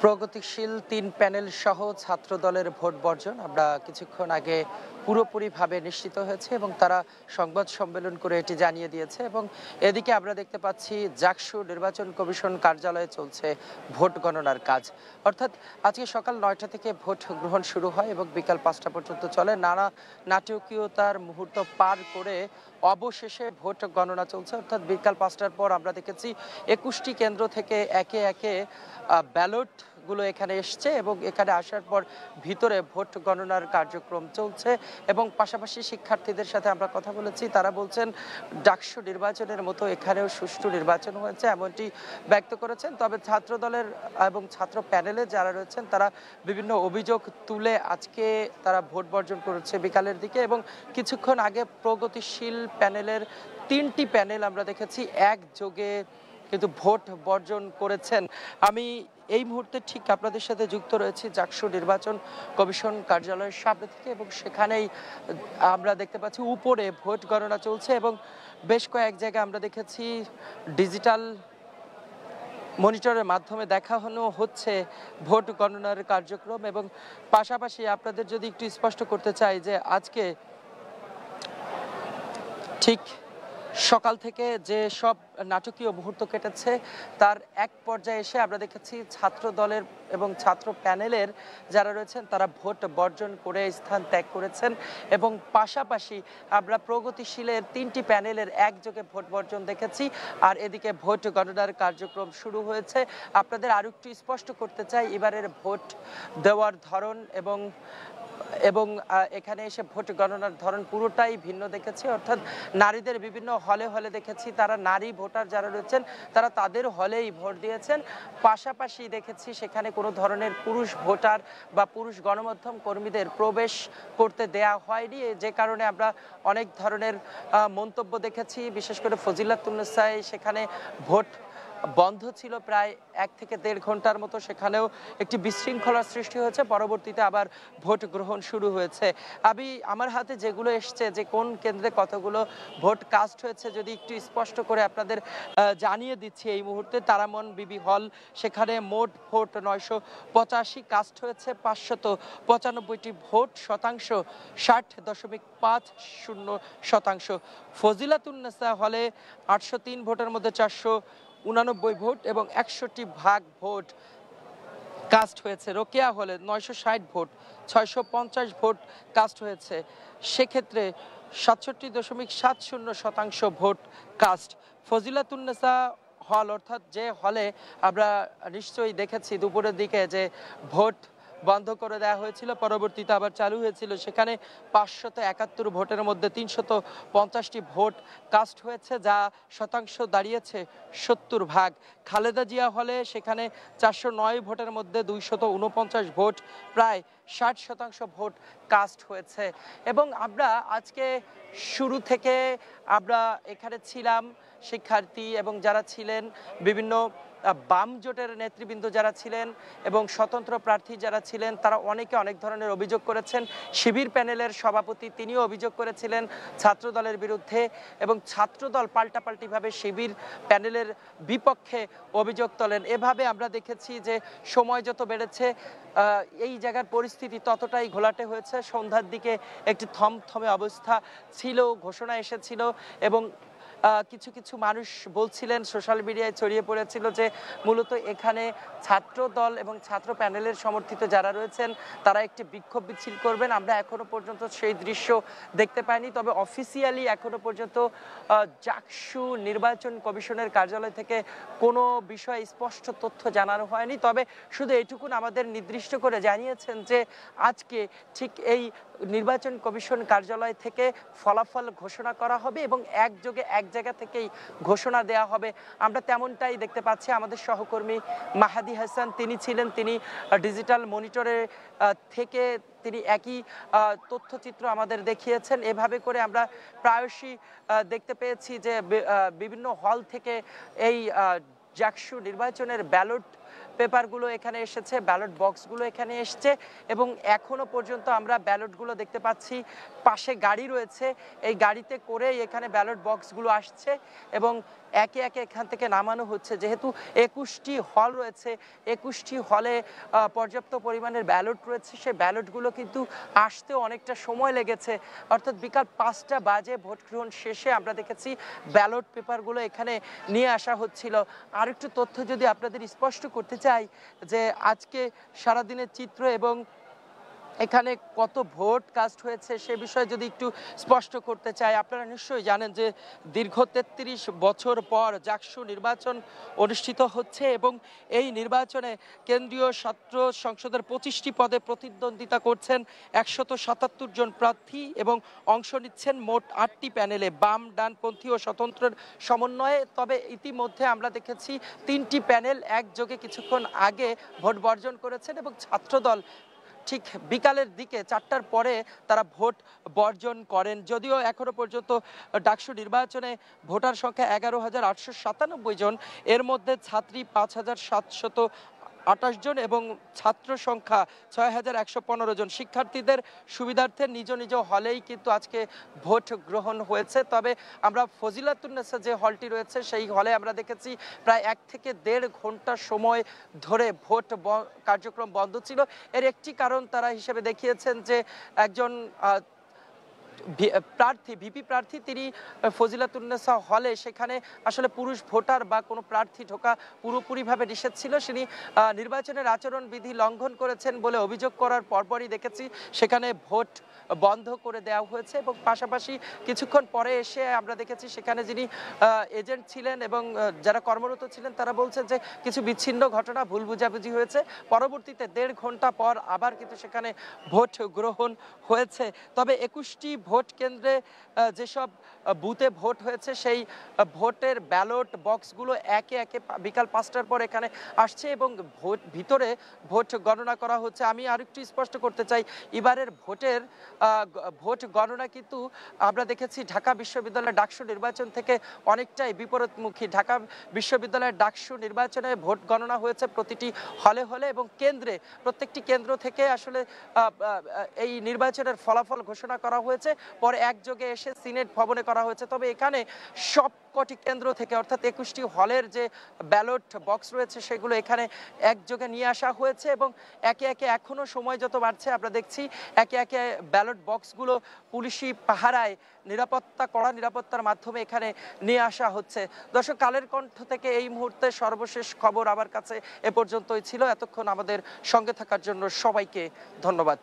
প্রগতিশীল ৩ প্যানেল সহ ছাত্রদলের ভোট বর্জন আমরা কিছুক্ষণ আগে পুরোপুরিভাবে নিশ্চিত হয়েছে এবং তারা সংবাদ সম্মেলন করে এটি জানিয়ে দিয়েছে। এবং এদিকে আমরা দেখতে পাচ্ছি জাকসু নির্বাচন কমিশন কার্যালয়ে চলছে ভোট গণনার কাজ। অর্থাৎ আজকে সকাল ৯টা থেকে ভোট গ্রহণ শুরু হয় এবং বিকাল ৫টা পর্যন্ত চলে। নানা নাটকীয়তার মুহূর্ত পার করে অবশেষে ভোট গণনা চলছে। অর্থাৎ বিকাল ৫টার পর আমরা দেখেছি ২১টি কেন্দ্র থেকে একে একে ব্যালট গুলো এখানে এসছে এবং এখানে আসার পর ভিতরে ভোট গণনার কার্যক্রম চলছে। এবং পাশাপাশি শিক্ষার্থীদের সাথে আমরা কথা বলেছি, তারা বলছেন ডাকসু নির্বাচনের মতো এখানেও সুষ্ঠু নির্বাচন হয়েছে এমনটি ব্যক্ত করেছেন। তবে ছাত্র দলের এবং ছাত্র প্যানেলে যারা রয়েছেন তারা বিভিন্ন অভিযোগ তুলে আজকে তারা ভোট বর্জন করেছে বিকালের দিকে। এবং কিছুক্ষণ আগে প্রগতিশীল প্যানেলের ৩টি প্যানেল আমরা দেখেছি একযোগে কিন্তু ভোট বর্জন করেছেন। আমি এই মুহূর্তে ঠিক আপনাদের সাথে যুক্ত রয়েছি জাকসু নির্বাচন কমিশন কার্যালয়ের সামনে থেকে এবং সেখানেই আমরা দেখতে পাচ্ছি উপরে ভোট গণনা চলছে এবং বেশ কয়েক জায়গায় আমরা দেখেছি ডিজিটাল মনিটরের মাধ্যমে দেখানো হচ্ছে ভোট গণনার কার্যক্রম। এবং পাশাপাশি আপনাদের যদি একটু স্পষ্ট করতে চাই যে আজকে ঠিক সকাল থেকে যে সব নাটকীয় মুহূর্ত কেটেছে তার এক পর্যায়ে এসে আমরা দেখেছি ছাত্র দলের এবং ছাত্র প্যানেলের যারা রয়েছেন তারা ভোট বর্জন করে স্থান ত্যাগ করেছেন। এবং পাশাপাশি আমরা প্রগতিশীলের ৩টি প্যানেলের একযোগে ভোট বর্জন দেখেছি। আর এদিকে ভোট গণনার কার্যক্রম শুরু হয়েছে। আপনাদের আরো একটু স্পষ্ট করতে চাই এবারের ভোট দেওয়ার ধরন এবং এবং এখানে এসে ভোট গণনার ধরন পুরোটাই ভিন্ন দেখেছি। অর্থাৎ নারীদের বিভিন্ন হলে হলে দেখেছি তারা নারী ভোটার যারা রয়েছেন তারা তাদের হলেই ভোট দিয়েছেন। পাশাপাশি দেখেছি সেখানে কোনো ধরনের পুরুষ ভোটার বা পুরুষ গণমাধ্যম কর্মীদের প্রবেশ করতে দেয়া হয়নি, যে কারণে আমরা অনেক ধরনের মন্তব্য দেখেছি। বিশেষ করে ফজিলাতুন্নেসায় সেখানে ভোট বন্ধ ছিল প্রায় ১ থেকে ১.৫ ঘন্টার মতো, সেখানেও একটি বিশৃঙ্খলার সৃষ্টি হয়েছে। পরবর্তীতে আবার ভোট গ্রহণ শুরু হয়েছে। আমার হাতে যেগুলো এসছে যে কোন কেন্দ্রে কতগুলো ভোট কাস্ট হয়েছে যদি একটু স্পষ্ট করে আপনাদের জানিয়ে দিচ্ছি এই মুহূর্তে। তারামন বিবি হল সেখানে মোট ভোট ৯৮৫ কাস্ট হয়েছে ৫৯৫টি ভোট, শতাংশ ৬০.৫০%। ফজিলাতুন্নেসা হলে ৮০৩ ভোটের মধ্যে ৪৮৯ ভোট এবং ৬১ ভোট কাস্ট হয়েছে। রোকেয়া হলে ৯৬০ ভোট ৬৫০ ভোট কাস্ট হয়েছে, সেক্ষেত্রে ৬৭.৭০% ভোট কাস্ট। ফজিলাতুন্নেসা হল অর্থাৎ যে হলে আমরা নিশ্চয়ই দেখেছি দুপুরের দিকে যে ভোট বন্ধ করে দেওয়া হয়েছিল, পরবর্তীতে আবার চালু হয়েছিল, সেখানে ৫৭১ ভোটের মধ্যে ৩৫০টি ভোট কাস্ট হয়েছে, যা শতাংশ দাঁড়িয়েছে ৭০ ভাগ। খালেদা জিয়া হলে সেখানে ৪০৯ ভোটের মধ্যে ২৪৯ ভোট, প্রায় ৬০% ভোট কাস্ট হয়েছে। এবং আমরা আজকে শুরু থেকে আমরা এখানে ছিলাম শিক্ষার্থী এবং যারা ছিলেন বিভিন্ন বাম জোটের নেতৃবৃন্দ যারা ছিলেন এবং স্বতন্ত্র প্রার্থী যারা ছিলেন তারা অনেকে অনেক ধরনের অভিযোগ করেছেন। শিবির প্যানেলের সভাপতি তিনিও অভিযোগ করেছিলেন ছাত্র দলের বিরুদ্ধে এবং ছাত্রদল পাল্টাপাল্টিভাবে শিবির প্যানেলের বিপক্ষে অভিযোগ তোলেন। এভাবে আমরা দেখেছি যে সময় যত বেড়েছে এই জায়গার পরিস্থিতি ততটাই ঘোলাটে হয়েছে। সন্ধ্যার দিকে একটি থমথমে অবস্থা ছিল, ঘোষণা এসেছিল এবং কিছু কিছু মানুষ বলছিলেন, সোশ্যাল মিডিয়ায় ছড়িয়ে পড়েছিল যে মূলত এখানে ছাত্র দল এবং ছাত্র প্যানেলের সমর্থিত যারা রয়েছেন তারা একটি বিক্ষোভ মিছিল করবেন। আমরা এখনো পর্যন্ত সেই দৃশ্য দেখতে পাইনি, তবে অফিসিয়ালি এখনো পর্যন্ত জাকসু নির্বাচন কমিশনের কার্যালয় থেকে কোনো বিষয়ে স্পষ্ট তথ্য জানানো হয়নি। তবে শুধু এইটুকুন আমাদের নির্দিষ্ট করে জানিয়েছেন যে আজকে ঠিক এই নির্বাচন কমিশন কার্যালয় থেকে ফলাফল ঘোষণা করা হবে এবং একযোগে এক জায়গা থেকেই ঘোষণা দেয়া হবে। আমরা তেমনটাই দেখতে পাচ্ছি। আমাদের সহকর্মী মাহাদি হাসান তিনি ছিলেন, তিনি ডিজিটাল মনিটরে থেকে তিনি একই তথ্যচিত্র আমাদের দেখিয়েছেন। এভাবে করে আমরা প্রায়শই দেখতে পেয়েছি যে বিভিন্ন হল থেকে এই জাকসু নির্বাচনের ব্যালট পেপারগুলো এখানে এসেছে, ব্যালট বক্সগুলো এখানে এসছে এবং এখনো পর্যন্ত আমরা ব্যালটগুলো দেখতে পাচ্ছি। পাশে গাড়ি রয়েছে, এই গাড়িতে করেই এখানে ব্যালট বক্সগুলো আসছে এবং একে একে এখান থেকে নামানো হচ্ছে। যেহেতু 21টি হল রয়েছে, 21টি হলে পর্যাপ্ত পরিমাণের ব্যালট রয়েছে, সেই ব্যালটগুলো কিন্তু আসতেও অনেকটা সময় লেগেছে। অর্থাৎ বিকাল 5টা বাজে ভোট গ্রহণ শেষে আমরা দেখেছি ব্যালট পেপারগুলো এখানে নিয়ে আসা হচ্ছিল। আর একটু তথ্য যদি আপনাদের স্পষ্ট করতে চাই যে আজকে সারাদিনের চিত্র এবং এখানে কত ভোট কাস্ট হয়েছে সে বিষয়ে যদি একটু স্পষ্ট করতে চাই। আপনারা নিশ্চয়ই জানেন যে দীর্ঘ 33 বছর পর জাকসু নির্বাচন অনুষ্ঠিত হচ্ছে এবং এই নির্বাচনে কেন্দ্রীয় ছাত্র সংসদের 25টি পদে প্রতিদ্বন্দ্বিতা করছেন 177 জন প্রার্থী এবং অংশ নিচ্ছেন মোট 8টি প্যানেলে বাম, ডানপন্থী ও স্বতন্ত্রের সমন্বয়ে। তবে ইতিমধ্যে আমরা দেখেছি 3টি প্যানেল একযোগে কিছুক্ষণ আগে ভোট বর্জন করেছেন এবং ছাত্রদল ঠিক বিকালের দিকে 4টার পরে তারা ভোট বর্জন করেন। যদিও এখনো পর্যন্ত ডাকসু নির্বাচনে ভোটার সংখ্যা 11,897 জন, এর মধ্যে ছাত্রী 5,728 জন এবং ছাত্র সংখ্যা 6,115 জন। শিক্ষার্থীদের সুবিধার্থে নিজ নিজ হলেই কিন্তু আজকে ভোট গ্রহণ হয়েছে। তবে আমরা ফজিলাতুন্নেসা যে হলটি রয়েছে সেই হলে আমরা দেখেছি প্রায় 1 থেকে 1.5 ঘন্টা সময় ধরে ভোট কার্যক্রম বন্ধ ছিল। এর একটি কারণ তারা হিসেবে দেখিয়েছেন যে একজন প্রার্থী, ভিপি প্রার্থী, তিনি ফজিলাতুন্নেসা হলে সেখানে আসলে পুরুষ ভোটার বা কোনো প্রার্থী ঢোকা পুরোপুরিভাবে নিষেধ ছিল। তিনি নির্বাচনের আচরণবিধি লঙ্ঘন করেছেন বলে অভিযোগ করার পরপরই দেখেছি সেখানে ভোট বন্ধ করে দেওয়া হয়েছে এবং পাশাপাশি কিছুক্ষণ পরে এসে আমরা দেখেছি সেখানে যিনি এজেন্ট ছিলেন এবং যারা কর্মরত ছিলেন তারা বলছেন যে কিছু বিচ্ছিন্ন ঘটনা, ভুল বুঝাবুঝি হয়েছে। পরবর্তীতে 1.5 ঘন্টা পর আবার কিন্তু সেখানে ভোট গ্রহণ হয়েছে। তবে 21টি ভোট কেন্দ্রে যেসব বুথে ভোট হয়েছে সেই ভোটের ব্যালট বক্সগুলো একে একে বিকাল 5টার পর এখানে আসছে এবং ভিতরে ভোট গণনা করা হচ্ছে। আমি আরেকটু স্পষ্ট করতে চাই, এবারের ভোট গণনা কিন্তু আমরা দেখেছি ঢাকা বিশ্ববিদ্যালয়ের ডাকসু নির্বাচন থেকে অনেকটাই বিপরীতমুখী। ঢাকা বিশ্ববিদ্যালয়ের ডাকসু নির্বাচনে ভোট গণনা হয়েছে প্রতিটি হলে হলে এবং কেন্দ্রে, প্রত্যেকটি কেন্দ্র থেকে আসলে এই নির্বাচনের ফলাফল ঘোষণা করা হয়েছে, পরে একযোগে এসে সিনেট ভবনে করা হয়েছে। তবে এখানে সবকটি কেন্দ্র থেকে অর্থাৎ 21টি হলের যে ব্যালট বক্স রয়েছে সেগুলো এখানে একযোগে নিয়ে আসা হয়েছে এবং একে একে এখনো সময় যত বাড়ছে আমরা দেখছি একে একে ব্যালট বক্সগুলো পুলিশি পাহারায় কড়া নিরাপত্তার মাধ্যমে এখানে নিয়ে আসা হচ্ছে। দর্শক, কালের কণ্ঠ থেকে এই মুহূর্তে সর্বশেষ খবর আমার কাছে এ পর্যন্তই ছিল। এতক্ষণ আমাদের সঙ্গে থাকার জন্য সবাইকে ধন্যবাদ।